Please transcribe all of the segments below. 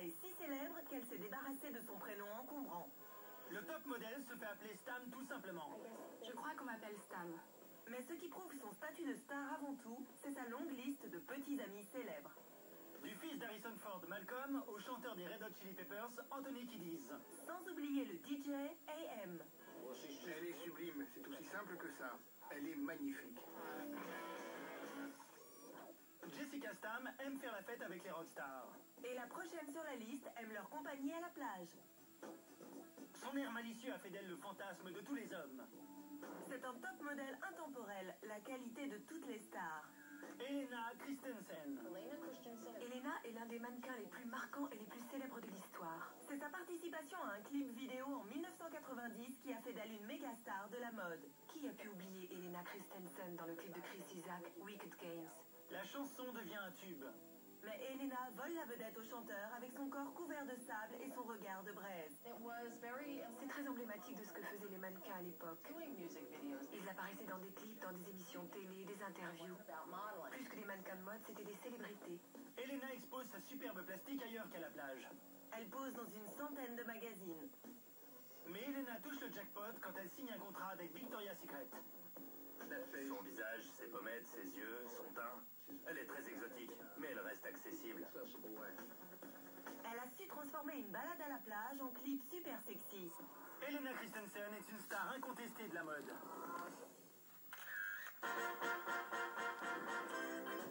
est si célèbre qu'elle s'est débarrassée de son prénom encombrant. Le top modèle se fait appeler Stam tout simplement. Je crois qu'on m'appelle Stam. Mais ce qui prouve son statut de star avant tout, c'est sa longue liste de petits amis célèbres. Du fils d'Harrison Ford, Malcolm, au chanteur des Red Hot Chili Peppers, Anthony Kiedis. Sans oublier le DJ AM. Elle est sublime, c'est aussi simple que ça. Elle est magnifique. Jessica Stam aime faire la fête avec les rockstars. Et la prochaine sur la liste aime leur compagnie à la plage. Son air malicieux a fait d'elle le fantasme de tous les hommes. C'est un top modèle intemporel, la qualité de toutes les stars. Elena Christensen. Elena est l'un des mannequins les plus marquants et les plus célèbres de l'histoire. C'est sa participation à un clip vidéo en 1990 qui a fait d'elle une méga star de la mode. Qui a pu oublier Elena Christensen dans le clip de Chris Isaak, Wicked Games? La chanson devient un tube. Mais Elena vole la vedette au chanteur avec son corps couvert de sable et son regard de braise. C'est très emblématique de ce que faisaient les mannequins à l'époque. Ils apparaissaient dans des clips, dans des émissions télé, des interviews. Plus que des mannequins de mode, c'était des célébrités. Elena expose sa superbe plastique ailleurs qu'à la plage. Elle pose dans une centaine de magazines. Mais Elena touche le jackpot quand elle signe un contrat avec Victoria's Secret. Son visage, ses pommettes, ses yeux, son teint. Elle est très exotique, mais elle reste accessible. Elle a su transformer une balade à la plage en clip super sexy. Elena Christensen est une star incontestée de la mode.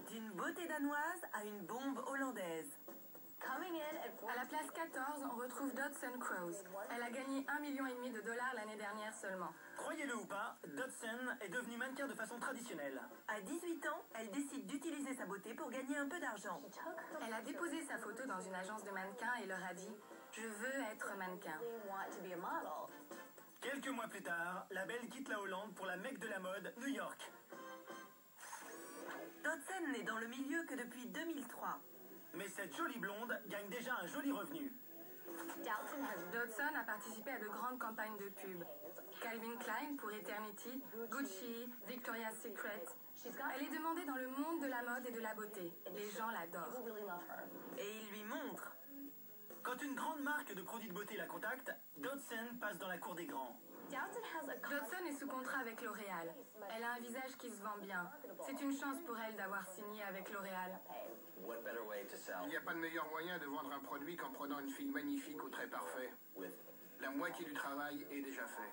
D'une beauté danoise à une bombe hollandaise. À la place 14, on retrouve Dodson Crows. Elle a gagné 1,5 million de dollars l'année dernière seulement. Croyez-le ou pas, Dodson est devenue mannequin de façon traditionnelle. À 18 ans, elle décide d'utiliser sa beauté pour gagner un peu d'argent. Elle a déposé sa photo dans une agence de mannequins et leur a dit « Je veux être mannequin ». Quelques mois plus tard, la belle quitte la Hollande pour la Mecque de la mode, New York. Dodson n'est dans le milieu que depuis 2003. Mais cette jolie blonde gagne déjà un joli revenu. Dodson a participé à de grandes campagnes de pub. Calvin Klein pour Eternity, Gucci, Victoria's Secret. Elle est demandée dans le monde de la mode et de la beauté. Les gens l'adorent. Et il lui montre. Quand une grande marque de produits de beauté la contacte, Dodson passe dans la cour des grands. Dodson est sous contrat avec L'Oréal. Elle a un visage qui se vend bien. C'est une chance pour elle d'avoir signé avec L'Oréal. Il n'y a pas de meilleur moyen de vendre un produit qu'en prenant une fille magnifique au trait parfait. La moitié du travail est déjà fait.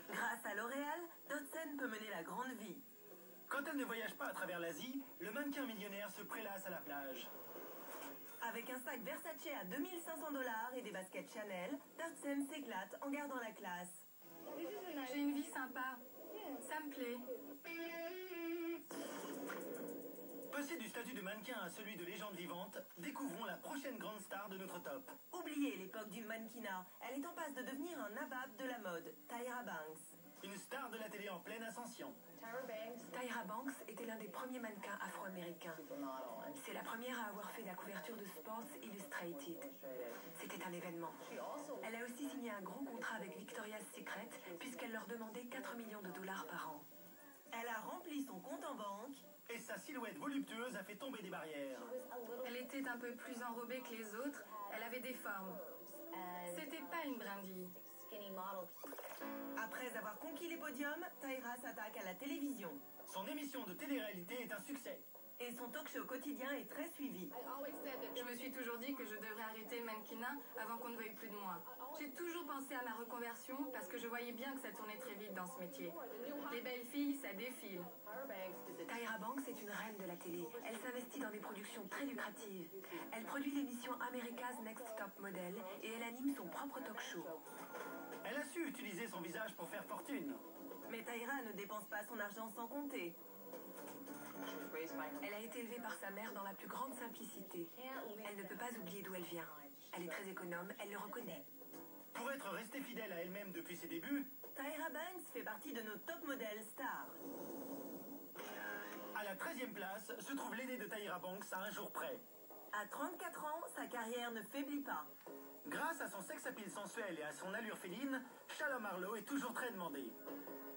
Grâce à L'Oréal, Dodson peut mener la grande vie. Quand elle ne voyage pas à travers l'Asie, le mannequin millionnaire se prélasse à la plage. Avec un sac Versace à 2500 $ et des baskets Chanel, Dodson s'éclate en gardant la classe. J'ai une vie sympa. Ça me plaît. Passé du statut de mannequin à celui de légende vivante, découvrons la prochaine grande star de notre top. Oubliez l'époque du mannequinat, elle est en passe de devenir un nabab de la mode, Tyra Banks. Une star de la télé en pleine ascension. Tyra Banks était l'un des premiers mannequins afro-américains. C'est la première à avoir fait la couverture de Sports Illustrated. C'était un événement. Elle a aussi signé un gros contrat avec Victoria's Secret puisqu'elle leur demandait 4 millions de dollars par an. Elle a rempli son compte en banque. Et sa silhouette voluptueuse a fait tomber des barrières. Elle était un peu plus enrobée que les autres. Elle avait des formes. C'était pas une brindille. Après avoir conquis les podiums, Tyra s'attaque à la télévision. Son émission de télé-réalité est un succès. Et son talk-show quotidien est très suivi. Je me suis toujours dit que je devrais arrêter le mannequinat avant qu'on ne veuille plus de moi. J'ai toujours pensé à ma reconversion parce que je voyais bien que ça tournait très vite dans ce métier. Les belles filles, ça défile. Tyra Banks est une reine de la télé. Elle s'investit dans des productions très lucratives. Elle produit l'émission America's Next Top Model et elle anime son propre talk-show. Elle a su utiliser son visage pour faire fortune. Mais Tyra ne dépense pas son argent sans compter. Elle a été élevée par sa mère dans la plus grande simplicité. Elle ne peut pas oublier d'où elle vient. Elle est très économe, elle le reconnaît. Pour être restée fidèle à elle-même depuis ses débuts, Tyra Banks fait partie de nos top modèles stars. à la 13e place se trouve l'aîné de Tyra Banks à un jour près. À 34 ans, sa carrière ne faiblit pas. Grâce à son sex-appeal sensuel et à son allure féline, Shalom Harlow est toujours très demandée.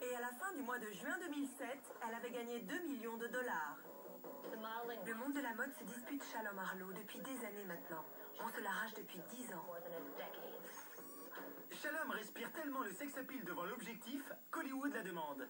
Et à la fin du mois de juin 2007, elle avait gagné 2 millions de dollars. Le monde de la mode se dispute Shalom Arlo depuis des années maintenant. On se l'arrache depuis 10 ans. Shalom respire tellement le sex appeal devant l'objectif qu'Hollywood la demande.